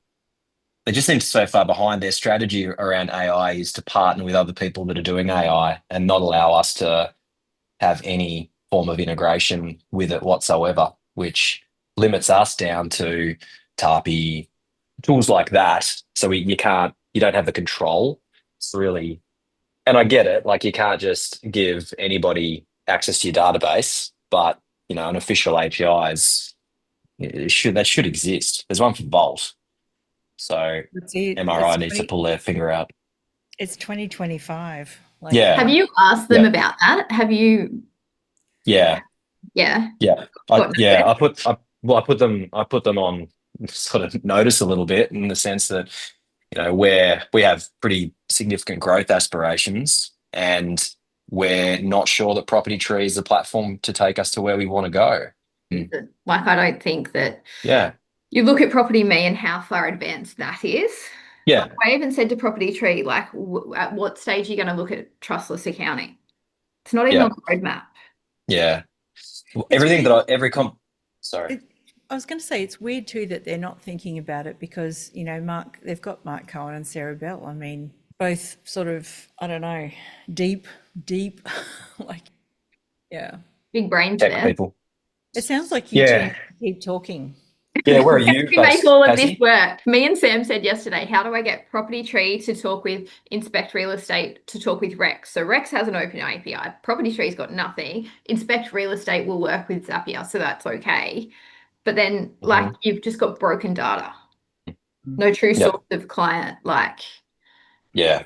They just seem so far behind. Their strategy around AI is to partner with other people that are doing AI and not allow us to have any form of integration with it whatsoever, which limits us down to Tarpy, tools like that. So you don't have the control. It's really, and I get it, like you can't just give anybody access to your database, but an official API that should exist. There's one for Vault. So That's it. MRI needs to pull their finger out. It's 2025. Like, Yeah. Have you asked them about that? Have you? Yeah. Yeah. Yeah. I put them on sort of notice a little bit in the sense that, where we have pretty significant growth aspirations and we're not sure that Property Tree is the platform to take us to where we want to go. Like, I don't think that. Yeah. You look at Property Me and how far advanced that is. Yeah. I even said to Property Tree, like, at what stage are you going to look at trustless accounting? It's not even on the roadmap. Yeah. Sorry. I was going to say it's weird too that they're not thinking about it because, they've got Mark Cohen and Sarah Bell. I mean, both sort of, I don't know, deep, like, yeah. Big brains Tech there. people. It sounds like you two keep talking. Yeah, where are you? We make all of this work. Me and Sam said yesterday, how do I get Property Tree to talk with Inspect Real Estate to talk with Rex? So Rex has an open API. Property Tree's got nothing. Inspect Real Estate will work with Zapier, so that's okay. But then, like, you've just got broken data. No true source of client, like. Yeah.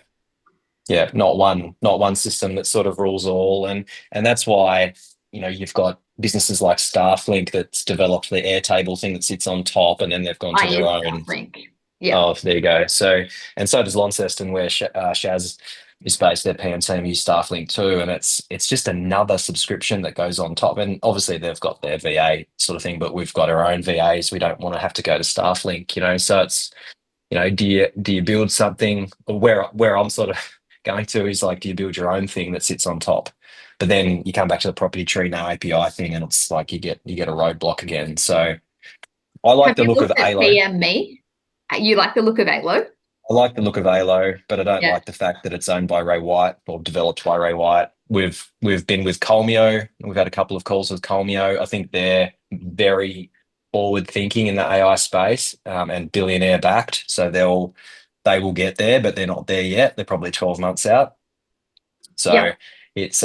Yeah, not one system that sort of rules all. And that's why, you've got businesses like Stafflink that's developed the Airtable thing that sits on top, and then they've gone to their own. Stafflink. Yeah. Oh, there you go. So does Launceston, where Shaz is based. Their PM team use Stafflink too, and it's just another subscription that goes on top. And obviously they've got their VA sort of thing, but we've got our own VAs. We don't want to have to go to Stafflink, So it's, do you build something? Where I'm sort of going to is like, do you build your own thing that sits on top? But then you come back to the Property Tree No API thing, and it's like you get a roadblock again. So I like the look of ALO. PM Me? You like the look of ALO? I like the look of ALO, but I don't like the fact that it's owned by Ray White or developed by Ray White. We've been with Colmio. We've had a couple of calls with Colmio. I think they're very forward thinking in the AI space, and billionaire backed. So they will get there, but they're not there yet. They're probably 12 months out. So it's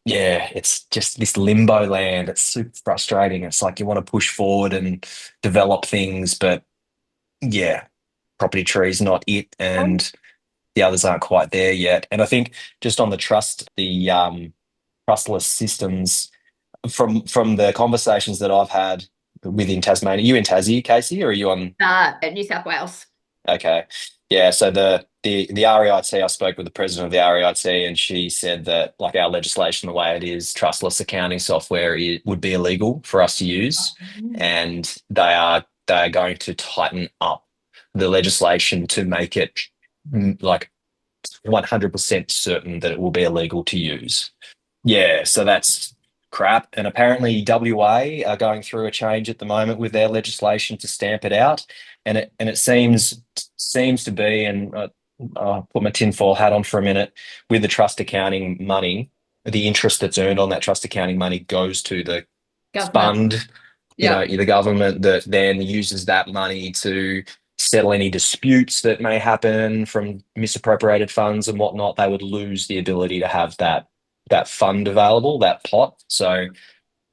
it's just this limbo land. It's super frustrating. It's like you want to push forward and develop things, but Property Tree is not it, and the others aren't quite there yet. And I think just on the trustless systems, from the conversations that I've had within Tasmania, are you in Tassie, Casey, or are you on New South Wales? Okay. Yeah, so the REIT, I spoke with the president of the REIT, and she said that, like, our legislation, the way it is, trustless accounting software would be illegal for us to use, and they are going to tighten up the legislation to make it like 100% certain that it will be illegal to use. Yeah, so that's crap. And apparently WA are going through a change at the moment with their legislation to stamp it out, and it seems to be, and I'll put my tinfoil hat on for a minute, with the trust accounting money, the interest that's earned on that trust accounting money goes to the fund, the government, that then uses that money to settle any disputes that may happen from misappropriated funds and whatnot. They would lose the ability to have that fund available, that pot. So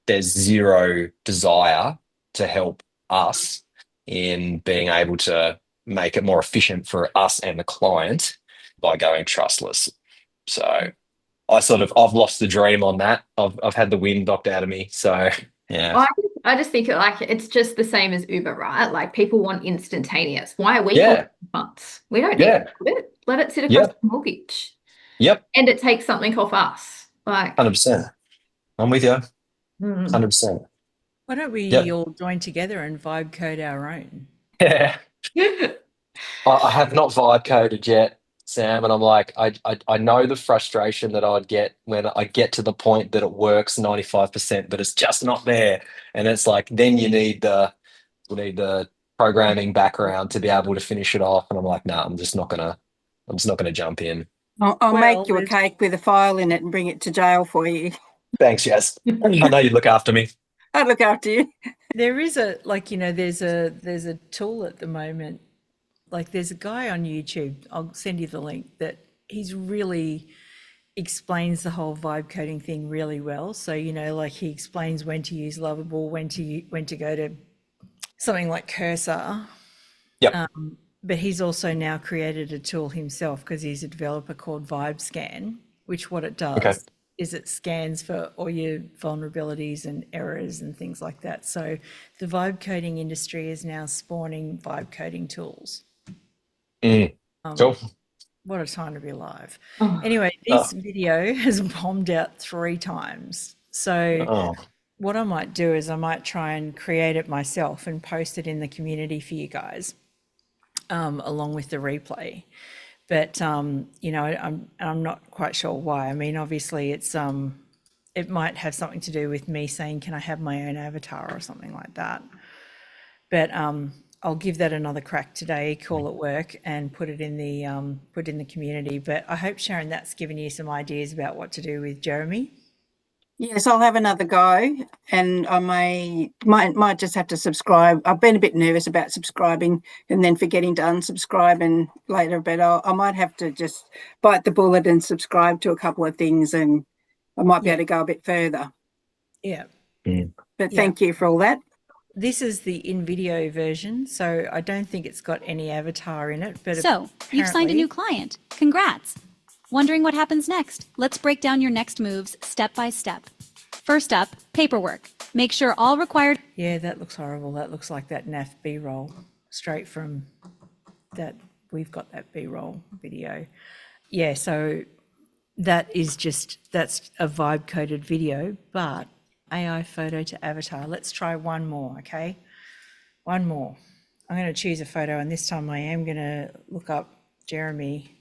there's zero desire to help us in being able to make it more efficient for us and the client by going trustless. So I've lost the dream on that. I've had the wind knocked out of me. So yeah. I just think like it's just the same as Uber, right? Like people want instantaneous. Why are we Yeah. holding months? We don't need Yeah. to do it. Let it sit across Yep. the mortgage. Yep. And it takes something off us. Like 100%. I'm with you. mm. 100%. Why don't we Yep. all join together and vibe code our own? Yeah. I have not vibe coded yet, Sam, and I'm like, I know the frustration that I'd get when I get to the point that it works 95%, but it's just not there. And it's like then you need the programming background to be able to finish it off. And I'm like, no, I'm just not gonna jump in. I'll Well, make you a there's- cake with a file in it and bring it to jail for you. Thanks, Jess. I know you'd look after me. I'll look after you. There is a, like, you know, there's a tool at the moment. Like there's a guy on YouTube, I'll send you the link, that he's really explains the whole vibe coding thing really well. So, you know, like he explains when to use Lovable, when to go to something like Cursor. Yep. But he's also now created a tool himself because he's a developer called Vibe Scan, which what it does Okay. is it scans for all your vulnerabilities and errors and things like that. So the vibe coding industry is now spawning vibe coding tools. Cool. What a time to be alive. Oh. Anyway, this video has bombed out 3 times. So Oh. what I might do is I might try and create it myself and post it in the community for you guys, along with the replay. But you know, I'm not quite sure why. I mean, obviously it's it might have something to do with me saying, can I have my own avatar or something like that. But I'll give that another crack today, call it work, and put it in the community. But I hope, Sharon, that's given you some ideas about what to do with Jeremy. Yes, I'll have another go, and I might just have to subscribe. I've been a bit nervous about subscribing and then forgetting to unsubscribe and later, but I might have to just bite the bullet and subscribe to a couple of things, and I might be able to go a bit further. Yeah. But thank you for all that. This is the in-video version, so I don't think it's got any avatar in it. But So, you've signed a new client. Congrats. Wondering what happens next? Let's break down your next moves step by step. First up, paperwork. Make sure all required... Yeah, that looks horrible. That looks like that NAF B-roll straight from that. We've got that B-roll video. Yeah, so that's a vibe-coded video, but AI photo to avatar. Let's try one more, okay? One more. I'm going to choose a photo, and this time I am going to look up Jeremy.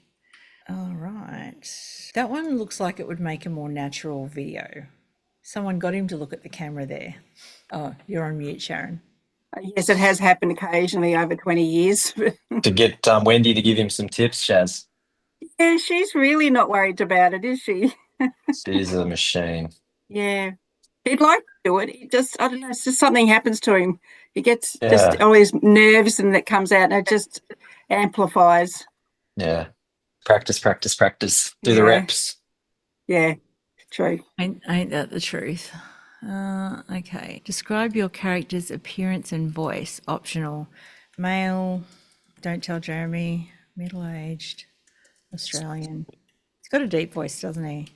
All right. That one looks like it would make a more natural video. Someone got him to look at the camera there. Oh, you're on mute, Sharon. Yes, it has happened occasionally over 20 years. To get Wendy to give him some tips, Shaz. Yeah, she's really not worried about it, is she? She's a machine. Yeah. He'd like to do it. He just, I don't know, it's just something happens to him. He gets just all his nerves and that comes out and it just amplifies. Yeah. Practice. Do the reps. Yeah, true. Ain't that the truth? Okay. Describe your character's appearance and voice. Optional. Male. Don't tell Jeremy. Middle-aged. Australian. He's got a deep voice, doesn't he?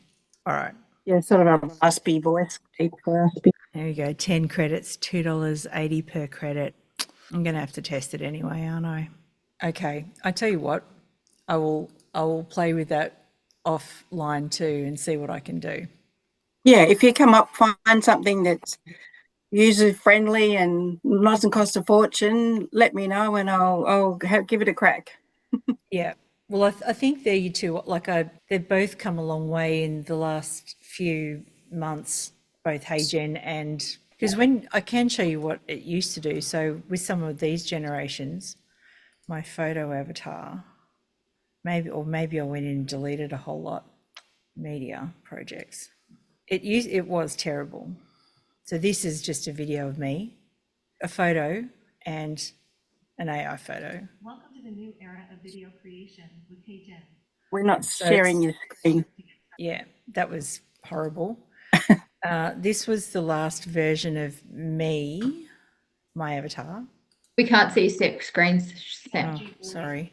All right. Yeah, sort of a raspy voice. Deep raspy. There we go. 10 credits, $2.80 per credit. I'm going to have to test it anyway, aren't I? Okay. I tell you what, I will play with that offline too and see what I can do. Yeah, if you come up, find something that's user-friendly and doesn't cost a fortune, let me know and I'll give it a crack. Yeah. Well, I think they're you two, like they've both come a long way in the last few months, both HeyGen and, because when I can show you what it used to do. So with some of these generations, my photo avatar, maybe I went in and deleted a whole lot. Media projects. It was terrible. So this is just a video of me, a photo and an AI photo. Welcome to the new era of video creation with HeyGen. We're not sharing your screen. Yeah, that was horrible. This was the last version of me, my avatar. We can't see step screens, Sam. Oh, sorry.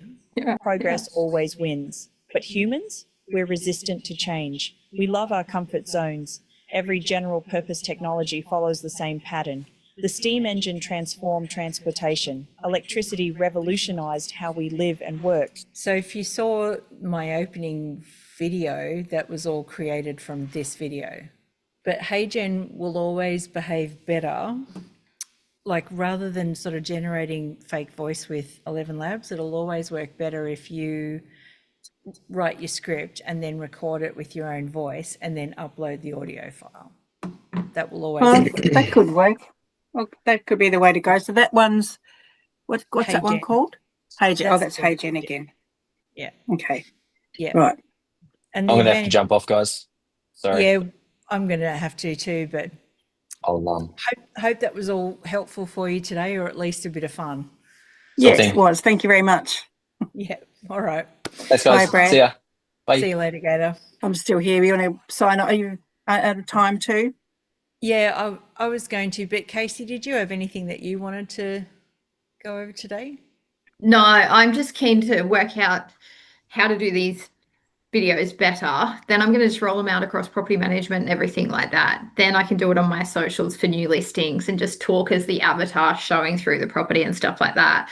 Progress always wins. But humans, we're resistant to change. We love our comfort zones. Every general purpose technology follows the same pattern. The steam engine transformed transportation. Electricity revolutionized how we live and work. So if you saw my opening video, that was all created from this video. But HeyGen will always behave better. Like rather than sort of generating fake voice with 11 Labs, it'll always work better if you write your script and then record it with your own voice and then upload the audio file. That will always that could work. Well, that could be the way to go. So that one's what's that one HeyGen. called? HeyGen. Oh, That's that's the- HeyGen again. Yeah. Okay. Yeah. Right. And I'm the gonna have to advantage- jump off, guys. Sorry. Yeah, I'm going to have to too, but I'll hope that was all helpful for you today, or at least a bit of fun. Yes, thing. it was. Thank you very much. Yeah. All right. Thanks, Bye, guys. Brad. See ya. Bye. See you later, Gator. I'm still here. You want to sign up? Are you out of time too? Yeah, I was going to, but Casey, did you have anything that you wanted to go over today? No, I'm just keen to work out how to do these videos better. Then I'm going to just roll them out across property management and everything like that. Then I can do it on my socials for new listings and just talk as the avatar showing through the property and stuff like that.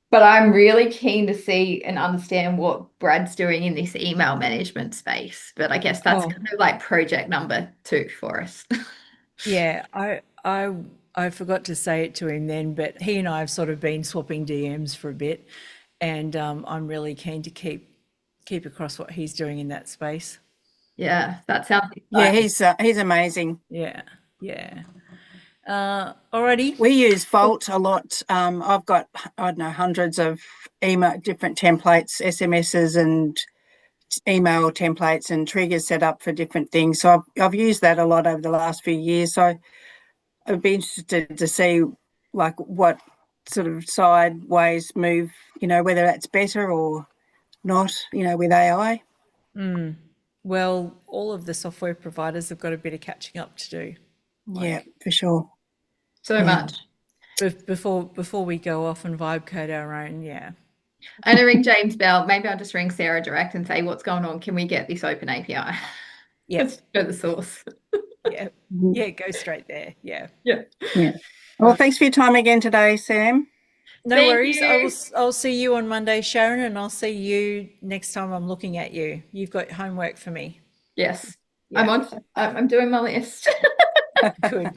But I'm really keen to see and understand what Brad's doing in this email management space. But I guess that's kind of like project number 2 for us. Yeah, I forgot to say it to him then, but he and I have sort of been swapping DMs for a bit, and I'm really keen to keep across what he's doing in that space. Yeah, that sounds Yeah, exciting. he's amazing. Yeah, yeah. Alrighty. We use Vault a lot. I've got, I don't know, hundreds of email, different templates, SMSs and email templates and triggers set up for different things. So I've used that a lot over the last few years. So I'd be interested to see like what sort of sideways move, whether that's better or not, with AI. Well, all of the software providers have got a bit of catching up to do. Yeah, for sure. So much. Before we go off and vibe code our own, yeah. I'm gonna ring James Bell. Maybe I'll just ring Sarah direct and say, what's going on? Can we get this open API? Yeah. Let's go to the source. Yeah. Yeah, go straight there. Yeah. Yeah. Yeah. Well, thanks for your time again today, Sam. No Thank worries. you. I'll see you on Monday, Sharon, and I'll see you next time I'm looking at you. You've got homework for me. Yes. Yeah. I'm doing my list. Good.